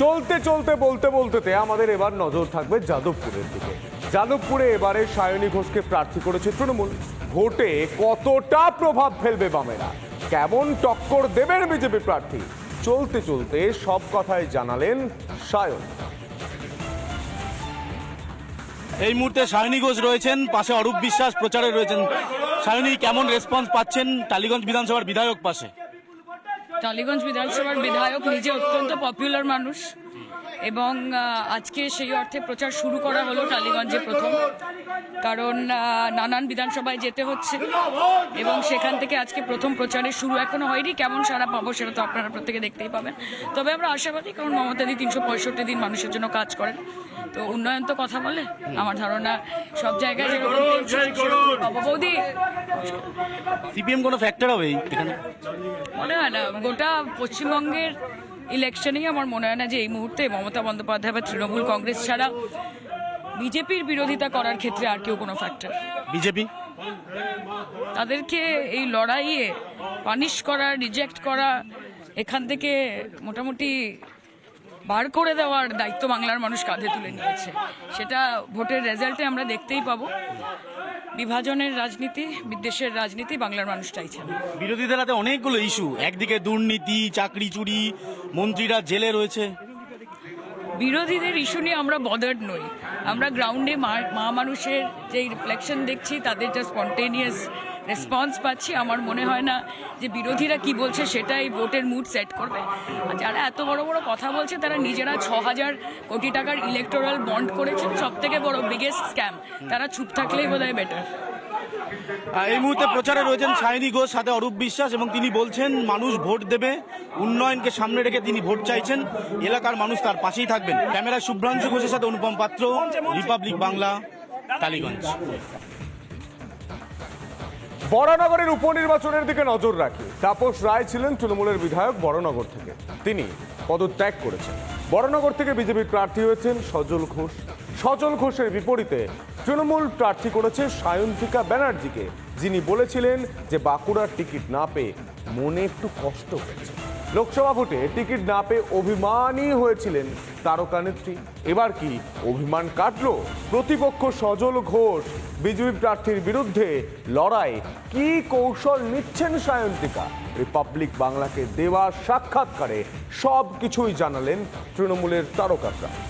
চলতে চলতে বলতে বলতে আমাদের এবার নজর থাকবে যাদবপুরের দিকে। যাদবপুরে এবারে সায়নী ঘোষকে প্রার্থী করেছে তৃণমূল। ভোটে কতটা প্রভাব ফেলবে বামেরা, কেমন টক্কর দেবেন বিজেপি প্রার্থী, চলতে চলতে সব কথাই জানালেন সায়ন। এই মুহূর্তে সায়নী ঘোষ রয়েছেন, পাশে অরূপ বিশ্বাস প্রচারে রয়েছেন। সায়নী, কেমন রেসপন্স পাচ্ছেন টালিগঞ্জ বিধানসভার বিধায়ক পাশে? টালিগঞ্জ বিধানসভার বিধায়ক নিজে অত্যন্ত পপুলার মানুষ এবং আজকে সেই অর্থে প্রচার শুরু করা হলো টালিগঞ্জে প্রথম, কারণ নানান বিধানসভায় যেতে হচ্ছে এবং সেখান থেকে আজকে প্রথম প্রচারের শুরু এখনো হয়নি। কেমন সারা পাবো সেটা তো আপনারা প্রত্যেকে দেখতেই পাবেন। তবে আমরা আশাবাদী, কারণ মমতাদি 365 দিন মানুষের জন্য কাজ করেন, তো উন্নয়ন তো কথা বলে। আমার ধারণা সব জায়গায় বৌদি সিপিএম কোনো ফ্যাক্টর হবে এখানে? মনে হয় না। গোটা পশ্চিমবঙ্গের ইলেকশনেই আমার মনে হয় না যে এই মুহূর্তে মমতা বন্দ্যোপাধ্যায় বা তৃণমূল কংগ্রেস ছাড়া বিজেপির বিরোধিতা করার ক্ষেত্রে আর কেউ কোনো ফ্যাক্টর। বিজেপি তাদেরকে এই লড়াইয়ে পানিশ করা, রিজেক্ট করা, এখান থেকে মোটামুটি বার করে দেওয়ার দায়িত্ব বাংলার মানুষ কাঁধে তুলে নিয়েছে। সেটা ভোটের রেজাল্টে আমরা দেখতেই পাবো। বিভাজনের রাজনীতি, বিদ্বেষের রাজনীতি বাংলার মানুষ চাইছে না। বিরোধীদের হাতে অনেকগুলো ইস্যু, একদিকে দুর্নীতি, চাকরি চুরি, মন্ত্রীরা জেলে রয়েছে। বিরোধীদের ইস্যু নিয়ে আমরা বদার্ড নই। আমরা গ্রাউন্ডে মা মানুষের যে রিফ্লেকশন দেখছি, তাদের যা স্পন্টেনিয়াস রেসপন্স পাচ্ছি, আমার মনে হয় না যে বিরোধীরা কি বলছে সেটাই ভোটের মুড সেট করবে। আর যারা এত বড় বড় কথা বলছে তারা নিজেরা 6,000 কোটি টাকার ইলেকটোরাল বন্ড করেছেন, সব থেকে বড় বিগেস্ট স্ক্যাম। তারা চুপ থাকলেই বোধহয় বেটার। এই মুহূর্তে প্রচারে রয়েছেন সায়নী ঘোষ, সাথে অরূপ বিশ্বাস, এবং তিনি বলছেন মানুষ ভোট দেবে, উন্নয়নকে সামনে রেখে তিনি ভোট চাইছেন, এলাকার মানুষ তার পাশেই থাকবেন। ক্যামেরা শুভ্রাংশু ঘোষের সাথে অনুপম পাত্র, রিপাবলিক বাংলা, টালিগঞ্জ। বরানগরের উপনির্বাচনের দিকে নজর রাখি। তাপস রায় ছিলেন তৃণমূলের বিধায়ক বরানগর থেকে, তিনি পদত্যাগ করেছেন। বরানগর থেকে বিজেপির প্রার্থী হয়েছেন সজল ঘোষ। সজল ঘোষের বিপরীতে তৃণমূল প্রার্থী করেছে সায়ন্তিকা ব্যানার্জিকে, যিনি বলেছিলেন যে বাঁকুড়ার টিকিট না পেয়ে মনে একটু কষ্ট হয়েছে। লোকসভা ভোটে টিকিট না পেয়ে অভিমানী হয়েছিলেন তারকা নেত্রী। এবার কি অভিমান কাটলো? প্রতিপক্ষ সজল ঘোষ বিজেপি প্রার্থীর বিরুদ্ধে লড়াই কি কৌশল নিচ্ছেন সায়ন্তিকা? রিপাবলিক বাংলাকে দেওয়া সাক্ষাৎকারে সব কিছুই জানালেন তৃণমূলের তারকা প্রার্থী।